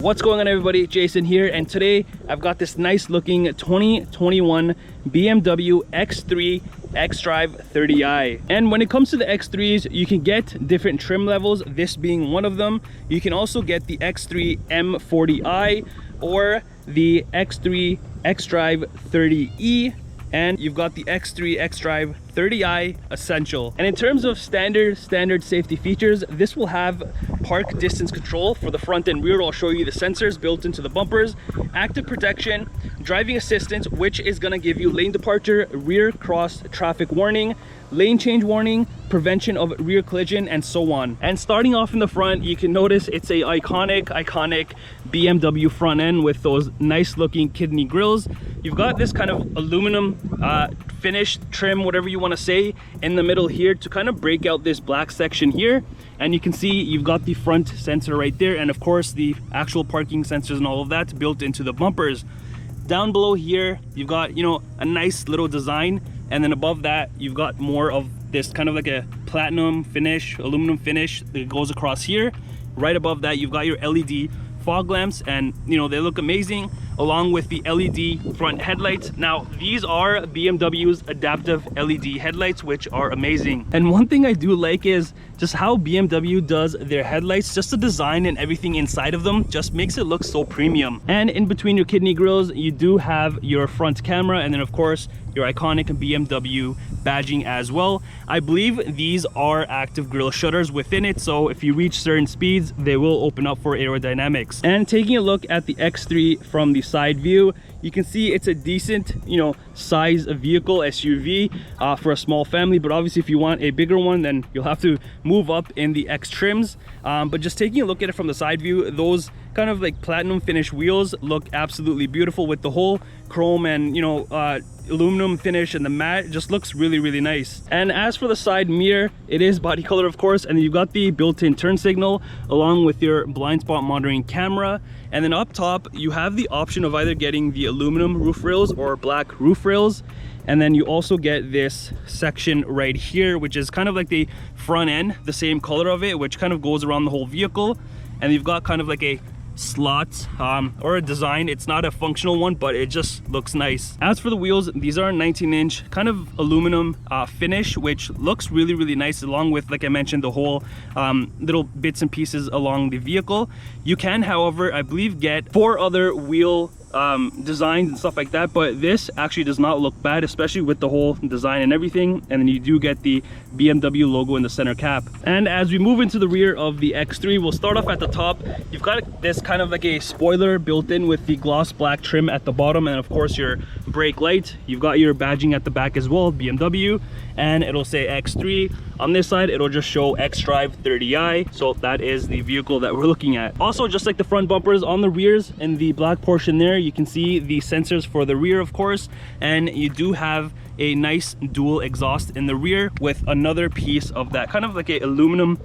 What's going on, everybody? Jason here, and today I've got this nice looking 2021 BMW X3 xDRIVE30i. And when it comes to the X3s, you can get different trim levels, this being one of them. You can also get the X3 M40i or the X3 xDRIVE30i, and you've got the X3 xDRIVE30i Essential. And in terms of standard safety features, this will have park distance control for the front and rear. I'll show you the sensors built into the bumpers, active protection, driving assistance, which is going to give you lane departure, rear cross traffic warning, lane change warning, prevention of rear collision, and so on. And starting off in the front, you can notice it's a iconic BMW front end with those nice looking kidney grills. You've got this kind of aluminum finish trim, whatever you want to say, in the middle here to kind of break out this black section here. And you can see you've got the front sensor right there, and of course the actual parking sensors and all of that built into the bumpers. Down below here, you've got, you know, a nice little design, and then above that you've got more of this kind of like a platinum finish, aluminum finish that goes across here. Right above that you've got your LED fog lamps, and you know, they look amazing, along with the LED front headlights. Now these are BMW's adaptive LED headlights, which are amazing. And one thing I do like is just how BMW does their headlights. Just the design and everything inside of them just makes it look so premium. And in between your kidney grills, you do have your front camera, and then of course your iconic BMW badging as well. I believe these are active grille shutters within it, so if you reach certain speeds, they will open up for aerodynamics. And taking a look at the X3 from the side view, you can see it's a decent, you know, size of vehicle, SUV, for a small family. But obviously if you want a bigger one, then you'll have to move up in the X trims. But just taking a look at it from the side view, those kind of like platinum finish wheels look absolutely beautiful with the whole chrome and, you know, aluminum finish, and the matte just looks really nice. And as for the side mirror, it is body color, of course, and you've got the built-in turn signal along with your blind spot monitoring camera. And then up top you have the option of either getting the aluminum roof rails or black roof rails. And then you also get this section right here, which is kind of like the front end, the same color of it, which kind of goes around the whole vehicle. And you've got kind of like a slot or a design. It's not a functional one, but it just looks nice. As for the wheels, these are a 19-inch kind of aluminum finish, which looks really nice, along with, like I mentioned, the whole little bits and pieces along the vehicle. You can, however, I believe, get 4 other wheel designs and stuff like that, but this actually does not look bad, especially with the whole design and everything. And then you do get the BMW logo in the center cap. And as we move into the rear of the X3, we'll start off at the top. You've got this kind of like a spoiler built in with the gloss black trim at the bottom, and of course your brake light. You've got your badging at the back as well, BMW, and it'll say X3. On this side it'll just show xDRIVE30i, so that is the vehicle that we're looking at. Also, just like the front bumpers, on the rears in the black portion there, you can see the sensors for the rear, of course, and you do have a nice dual exhaust in the rear with another piece of that kind of like a aluminum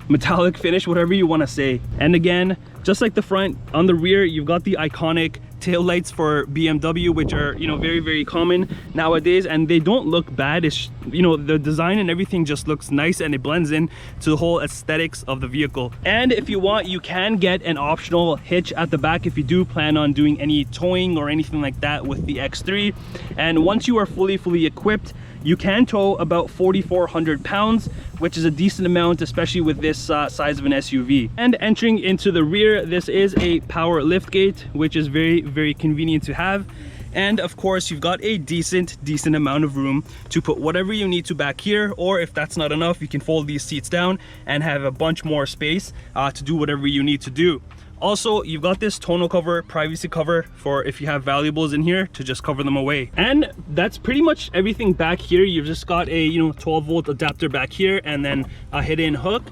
metallic finish, whatever you want to say. And again, just like the front, on the rear you've got the iconic tail lights for BMW, which are, you know, very common nowadays, and they don't look bad. It's, you know, the design and everything just looks nice, and it blends in to the whole aesthetics of the vehicle. And if you want, you can get an optional hitch at the back if you do plan on doing any towing or anything like that with the X3. And once you are fully equipped, you can tow about 4,400 pounds, which is a decent amount, especially with this size of an SUV. And entering into the rear, this is a power lift gate, which is very convenient to have. And of course, you've got a decent amount of room to put whatever you need to back here, or if that's not enough, you can fold these seats down and have a bunch more space to do whatever you need to do. Also, you've got this tonneau cover, privacy cover, for if you have valuables in here to just cover them away. And that's pretty much everything back here. You've just got a, you know, 12-volt adapter back here, and then a hidden hook.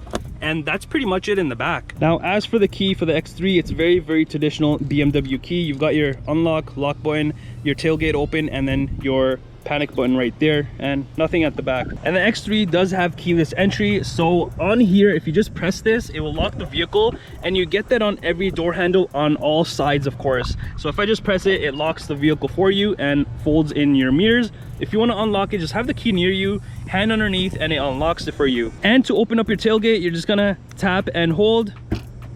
And that's pretty much it in the back. Now, as for the key for the X3, it's very traditional BMW key. You've got your unlock, lock button, your tailgate open, and then your panic button right there, and nothing at the back. And the X3 does have keyless entry, so on here, if you just press this, it will lock the vehicle, and you get that on every door handle on all sides, of course. So if I just press it, it locks the vehicle for you and folds in your mirrors. If you want to unlock it, just have the key near you, hand underneath, and it unlocks it for you. And to open up your tailgate, you're just gonna tap and hold,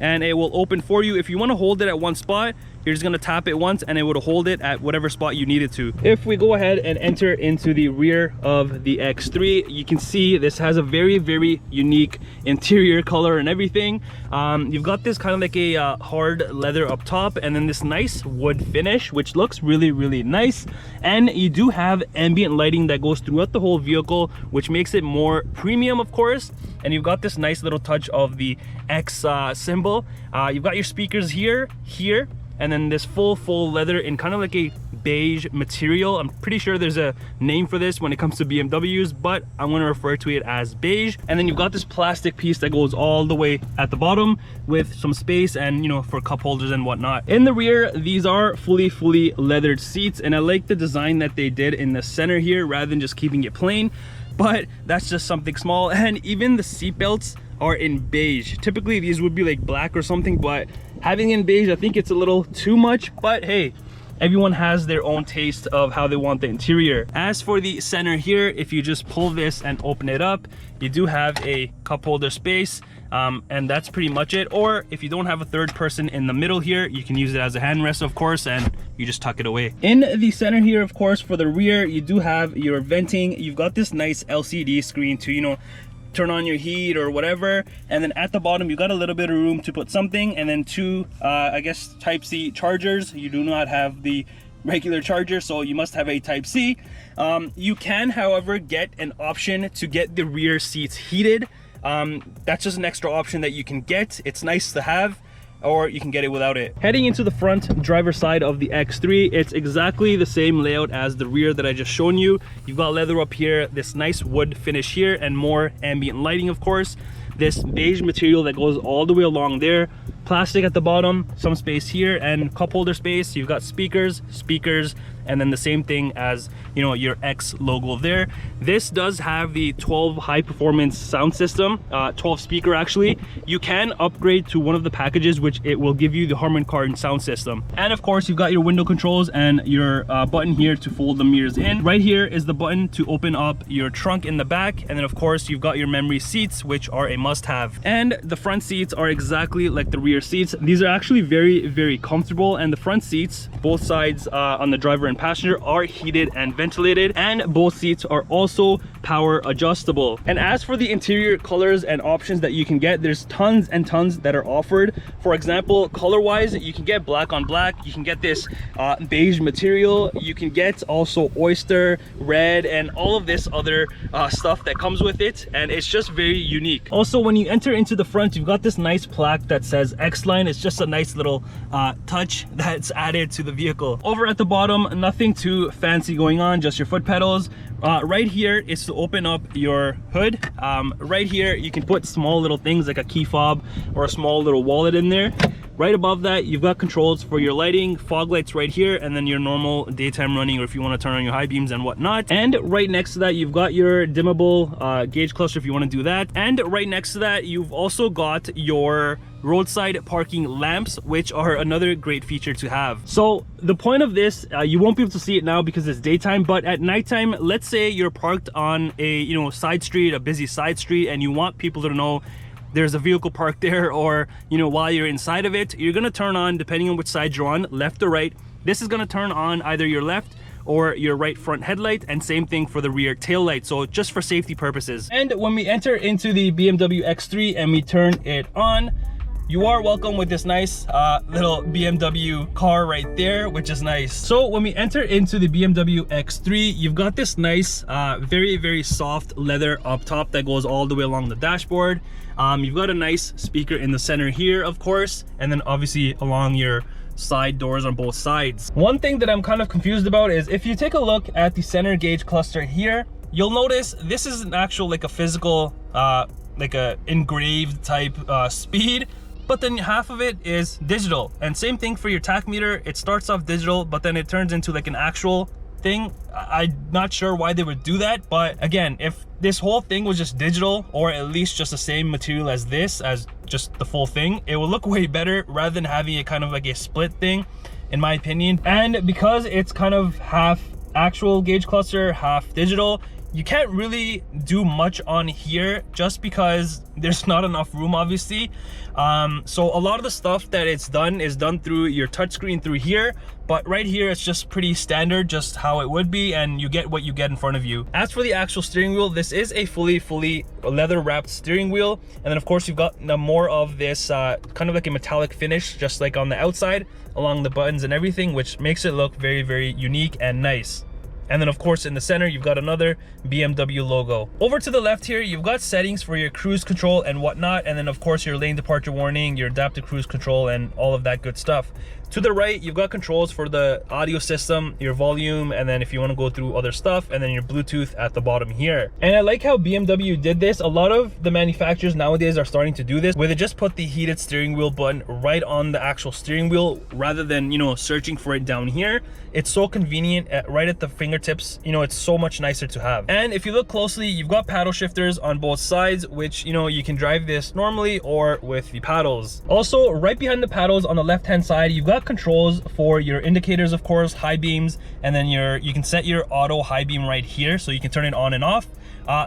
and it will open for you. If you want to hold it at one spot, you're just going to tap it once and it will hold it at whatever spot you need it to. If we go ahead and enter into the rear of the X3, you can see this has a very, very unique interior color and everything. You've got this kind of like a hard leather up top, and then this nice wood finish, which looks really, really nice. And you do have ambient lighting that goes throughout the whole vehicle, which makes it more premium, of course. And you've got this nice little touch of the X symbol. You've got your speakers here, and then this full leather in kind of like a beige material. I'm pretty sure there's a name for this when it comes to BMWs, but I'm going to refer to it as beige. And then you've got this plastic piece that goes all the way at the bottom with some space and, you know, for cup holders and whatnot. In the rear, these are fully leathered seats, and I like the design that they did in the center here rather than just keeping it plain, but that's just something small. And even the seat belts are in beige. Typically these would be like black or something, but having in beige, I think it's a little too much. But hey, everyone has their own taste of how they want the interior. As for the center here, if you just pull this and open it up, you do have a cup holder space, and that's pretty much it. Or if you don't have a third person in the middle here, you can use it as a handrest, of course, and you just tuck it away. In the center here, of course, for the rear, you do have your venting. You've got this nice LCD screen to, you know, turn on your heat or whatever. And then at the bottom, you got a little bit of room to put something, and then two I guess Type-C chargers. You do not have the regular charger, so you must have a Type-C. You can, however, get an option to get the rear seats heated. That's just an extra option that you can get. It's nice to have, or you can get it without it. Heading into the front driver's side of the X3, it's exactly the same layout as the rear that I just shown you. You've got leather up here, this nice wood finish here, and more ambient lighting, of course. This beige material that goes all the way along there, plastic at the bottom, some space here, and cup holder space. You've got speakers, and then the same thing as, you know, your X logo there. This does have the 12 high performance sound system, 12 speaker actually. You can upgrade to one of the packages, which it will give you the Harman Kardon sound system. And of course, you've got your window controls and your button here to fold the mirrors in. Right here is the button to open up your trunk in the back, and then of course you've got your memory seats, which are a must-have. And the front seats are exactly like the rear seats. These are actually very, very comfortable, and the front seats, both sides on the driver and passenger, are heated and ventilated, and both seats are also power adjustable. And as for the interior colors and options that you can get, there's tons and tons that are offered. For example, color wise, you can get black on black, you can get this beige material, you can get also oyster red, and all of this other stuff that comes with it, and it's just very unique. Also, when you enter into the front, you've got this nice plaque that says X-Line. It's just a nice little touch that's added to the vehicle. Over at the bottom, nothing too fancy going on, just your foot pedals. Right here is to open up your hood. Right here you can put small little things like a key fob or a small little wallet in there. Right above that, you've got controls for your lighting, fog lights right here, and then your normal daytime running, or if you want to turn on your high beams and whatnot. And right next to that, you've got your dimmable gauge cluster if you want to do that. And right next to that, you've also got your roadside parking lamps, which are another great feature to have. So the point of this, you won't be able to see it now because it's daytime, but at nighttime, let's say you're parked on a, you know, side street, a busy side street, and you want people to know there's a vehicle parked there, or, you know, while you're inside of it, you're gonna turn on, depending on which side you're on, left or right. This is gonna turn on either your left or your right front headlight, and same thing for the rear tail light, so just for safety purposes. And when we enter into the BMW X3 and we turn it on, you are welcome with this nice little BMW car right there, which is nice. So when we enter into the BMW X3, you've got this nice, very, very soft leather up top that goes all the way along the dashboard. You've got a nice speaker in the center here, of course, and then obviously along your side doors on both sides. One thing that I'm kind of confused about is if you take a look at the center gauge cluster here, you'll notice this is an actual, like a physical, like a engraved type speed, but then half of it is digital. And same thing for your tach meter. It starts off digital, but then it turns into like an actual thing. I'm not sure why they would do that, but again, if this whole thing was just digital, or at least just the same material as this, as just the full thing, it will look way better rather than having it kind of like a split thing, in my opinion. And because it's kind of half actual gauge cluster, half digital, you can't really do much on here just because there's not enough room, obviously. So a lot of the stuff that it's done is done through your touchscreen through here, but right here it's just pretty standard, just how it would be, and you get what you get in front of you. As for the actual steering wheel, this is a fully leather wrapped steering wheel, and then of course you've got more of this kind of like a metallic finish, just like on the outside along the buttons and everything, which makes it look very unique and nice. And then of course in the center you've got another BMW logo. Over to the left here you've got settings for your cruise control and whatnot, and then of course your lane departure warning, your adaptive cruise control, and all of that good stuff. To the right you've got controls for the audio system, your volume, and then if you want to go through other stuff, and then your Bluetooth at the bottom here. And I like how BMW did this. A lot of the manufacturers nowadays are starting to do this, where they just put the heated steering wheel button right on the actual steering wheel rather than, you know, searching for it down here. It's so convenient right at the fingertips. You know, it's so much nicer to have. And if you look closely, you've got paddle shifters on both sides, which, you know, you can drive this normally or with the paddles. Also, right behind the paddles on the left hand side, you've got controls for your indicators, of course, high beams, and then you can set your auto high beam right here, so you can turn it on and off.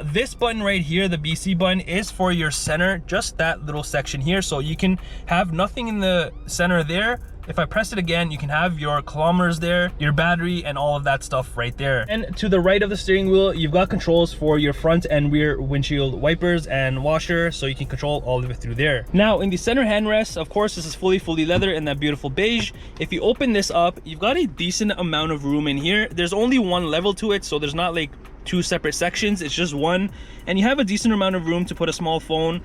This button right here, the BC button, is for your center, just that little section here, so you can have nothing in the center there. If I press it again, you can have your kilometers there, your battery, and all of that stuff right there. And to the right of the steering wheel, you've got controls for your front and rear windshield wipers and washer, so you can control all of it through there. Now, in the center handrest, of course, this is fully leather in that beautiful beige. If you open this up, you've got a decent amount of room in here. There's only one level to it, so there's not like two separate sections, it's just one, and you have a decent amount of room to put a small phone,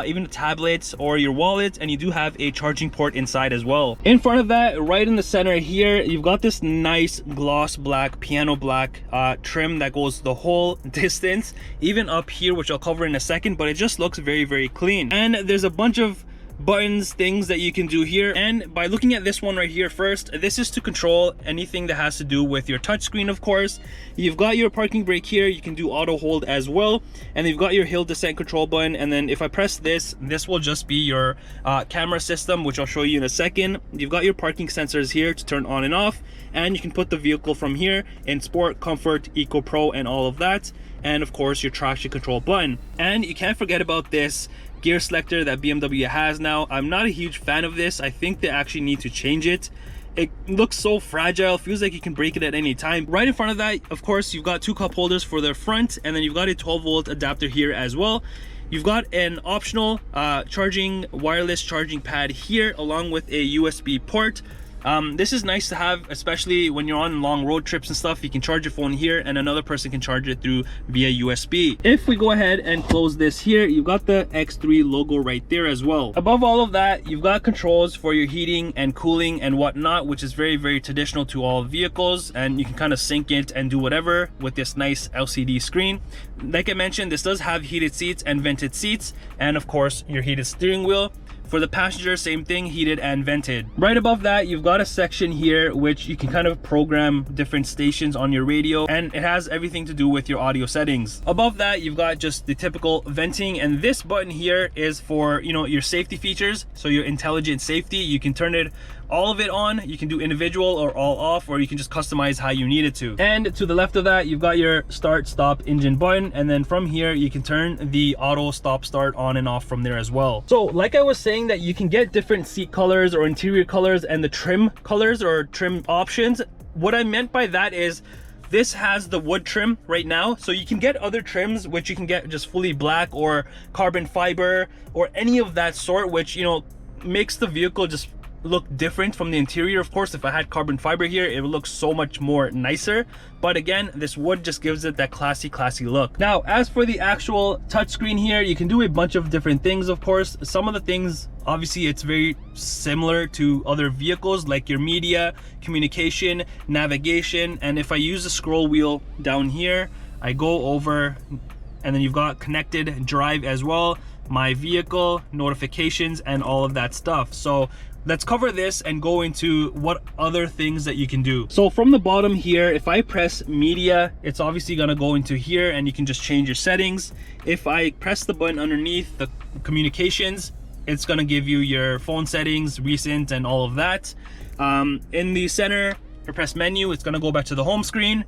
even a tablet or your wallet, and you do have a charging port inside as well. In front of that, right in the center here, you've got this nice gloss black, piano black trim that goes the whole distance, even up here, which I'll cover in a second, but it just looks very clean. And there's a bunch of buttons, things that you can do here, and by looking at this one right here first, this is to control anything that has to do with your touchscreen. Of course, you've got your parking brake here, you can do auto hold as well, and you've got your hill descent control button. And then if I press this will just be your camera system, which I'll show you in a second. You've got your parking sensors here to turn on and off, and you can put the vehicle from here in sport, comfort, eco, pro, and all of that. And of course your traction control button. And you can't forget about this gear selector that BMW has now. I'm not a huge fan of this. I think they actually need to change it. It looks so fragile, feels like you can break it at any time. Right in front of that, of course, you've got two cup holders for the front, and then you've got a 12-volt adapter here as well. You've got an optional wireless charging pad here, along with a USB port. This is nice to have, especially when you're on long road trips and stuff. You can charge your phone here, and another person can charge it through via USB. If we go ahead and close this here, you've got the X3 logo right there as well. Above all of that, you've got controls for your heating and cooling and whatnot, which is very traditional to all vehicles, and you can kind of sync it and do whatever with this nice LCD screen. Like I mentioned, this does have heated seats and vented seats, and of course your heated steering wheel. For the passenger, same thing, heated and vented. Right above that, you've got a section here which you can kind of program different stations on your radio, and it has everything to do with your audio settings. Above that, you've got just the typical venting, and this button here is for, you know, your safety features. So your intelligent safety, you can turn it all of it on, you can do individual or all off, or you can just customize how you need it to. And to the left of that, you've got your start stop engine button, and then from here you can turn the auto stop start on and off from there as well. So like I was saying, that you can get different seat colors or interior colors and the trim colors or trim options. What I meant by that is this has the wood trim right now, so you can get other trims which you can get just fully black or carbon fiber or any of that sort, which, you know, makes the vehicle just look different from the interior. Of course, if I had carbon fiber here, it would look so much more nicer, but again, this wood just gives it that classy look. Now, as for the actual touchscreen here, you can do a bunch of different things. Of course, some of the things, obviously it's very similar to other vehicles, like your media, communication, navigation. And if I use the scroll wheel down here, I go over, and then you've got connected drive as well, my vehicle, notifications, and all of that stuff. So let's cover this and go into what other things that you can do. So from the bottom here, if I press media, it's obviously gonna go into here, and you can just change your settings. If I press the button underneath the communications, it's gonna give you your phone settings, recent, and all of that. In the center, if I press menu, it's gonna go back to the home screen.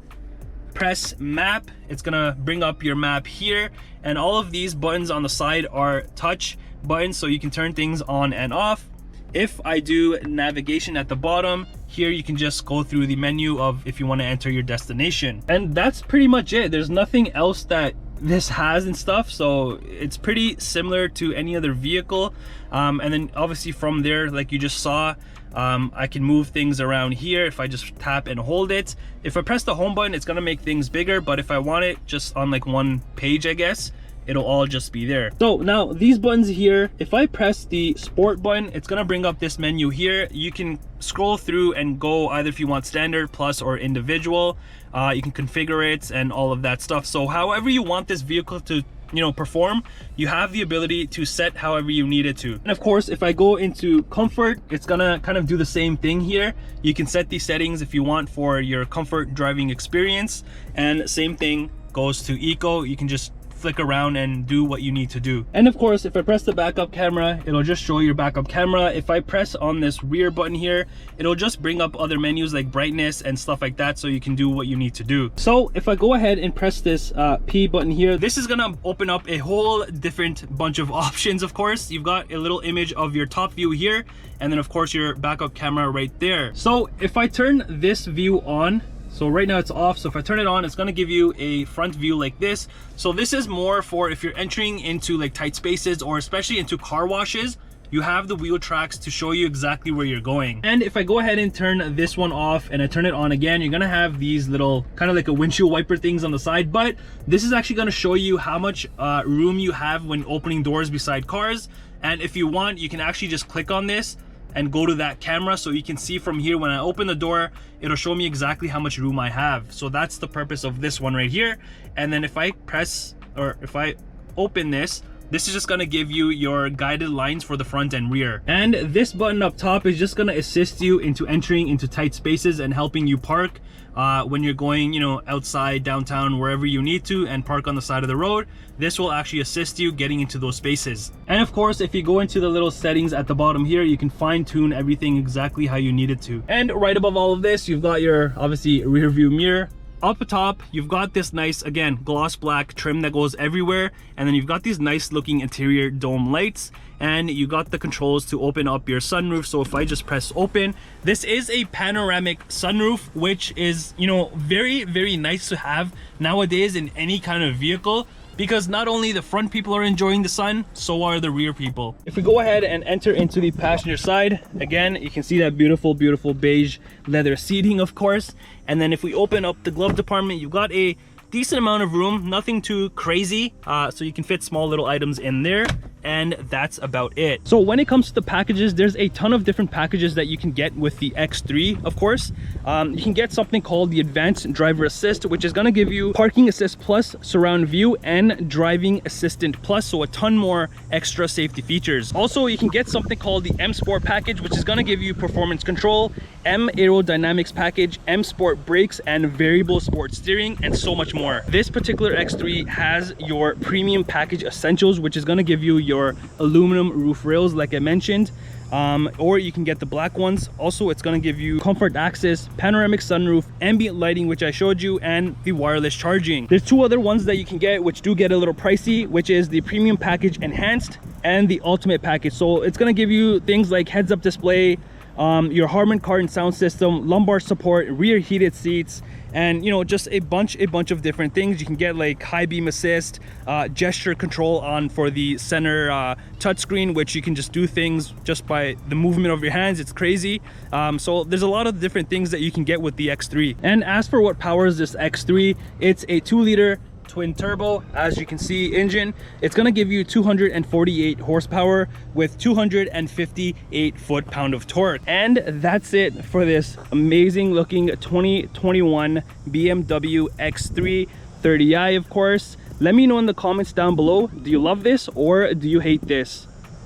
press map, it's gonna bring up your map here, and all of these buttons on the side are touch buttons, so you can turn things on and off. If I do navigation at the bottom here, you can just go through the menu of if you want to enter your destination, and that's pretty much it. There's nothing else that this has and stuff, so it's pretty similar to any other vehicle. And then obviously from there, like you just saw, I can move things around here if I just tap and hold it. If I press the home button, it's gonna make things bigger, but if I want it just on like one page, I guess it'll all just be there. So now these buttons here, if I press the sport button, it's gonna bring up this menu here. You can scroll through and go either if you want standard, plus, or individual. You can configure it and all of that stuff. So however you want this vehicle to, you know, perform, you have the ability to set however you need it to. And of course, if I go into comfort, it's gonna kind of do the same thing here. You can set these settings if you want for your comfort driving experience, and same thing goes to eco. You can just flick around and do what you need to do. And of course, if I press the backup camera, it'll just show your backup camera. If I press on this rear button here, it'll just bring up other menus like brightness and stuff like that, so you can do what you need to do. So if I go ahead and press this P button here, this is gonna open up a whole different bunch of options. Of course, you've got a little image of your top view here, and then of course your backup camera right there. So if I turn this view on, so right now it's off, so if I turn it on, it's gonna give you a front view like this. So this is more for if you're entering into like tight spaces, or especially into car washes, you have the wheel tracks to show you exactly where you're going. And if I go ahead and turn this one off and I turn it on again, you're gonna have these little kind of like a windshield wiper things on the side, but this is actually gonna show you how much room you have when opening doors beside cars. And if you want, you can actually just click on this and go to that camera, so you can see from here when I open the door, it'll show me exactly how much room I have. So that's the purpose of this one right here. And then if I press, or if I open this, this is just gonna give you your guided lines for the front and rear. And this button up top is just gonna assist you into entering into tight spaces and helping you park when you're going, you know, outside, downtown, wherever you need to, and park on the side of the road. This will actually assist you getting into those spaces. And of course, if you go into the little settings at the bottom here, you can fine tune everything exactly how you need it to. And right above all of this, you've got your obviously rear view mirror. Up top, you've got this nice, again, gloss black trim that goes everywhere, and then you've got these nice looking interior dome lights, and you got the controls to open up your sunroof. So if I just press open, this is a panoramic sunroof, which is, you know, very, very nice to have nowadays in any kind of vehicle, because not only the front people are enjoying the sun, so are the rear people. If we go ahead and enter into the passenger side, again, you can see that beautiful, beautiful beige leather seating, of course. And then if we open up the glove department, you've got a decent amount of room, nothing too crazy, so you can fit small little items in there, and that's about it. So when it comes to the packages, there's a ton of different packages that you can get with the X3, of course. You can get something called the Advanced Driver Assist, which is going to give you Parking Assist Plus, Surround View, and Driving Assistant Plus, so a ton more extra safety features. Also, you can get something called the M Sport package, which is going to give you Performance Control, M Aerodynamics package, M Sport brakes, and Variable Sport steering, and so much more. This particular X3 has your Premium Package Essentials, which is going to give you your aluminum roof rails, like I mentioned, or you can get the black ones. Also, it's going to give you Comfort Access, Panoramic Sunroof, Ambient Lighting, which I showed you, and the wireless charging. There's two other ones that you can get, which do get a little pricey, which is the Premium Package Enhanced and the Ultimate Package. So it's going to give you things like heads-up display, your Harman Kardon sound system, lumbar support, rear heated seats, and you know, just a bunch of different things. You can get like high beam assist, gesture control on for the center touchscreen, which you can just do things just by the movement of your hands. It's crazy. So there's a lot of different things that you can get with the X3. And as for what powers this X3, it's a 2-liter twin turbo, as you can see, engine. It's going to give you 248 horsepower with 258 foot-pound of torque. And that's it for this amazing looking 2021 BMW X3 30i, of course. Let me know in the comments down below, do you love this or do you hate this?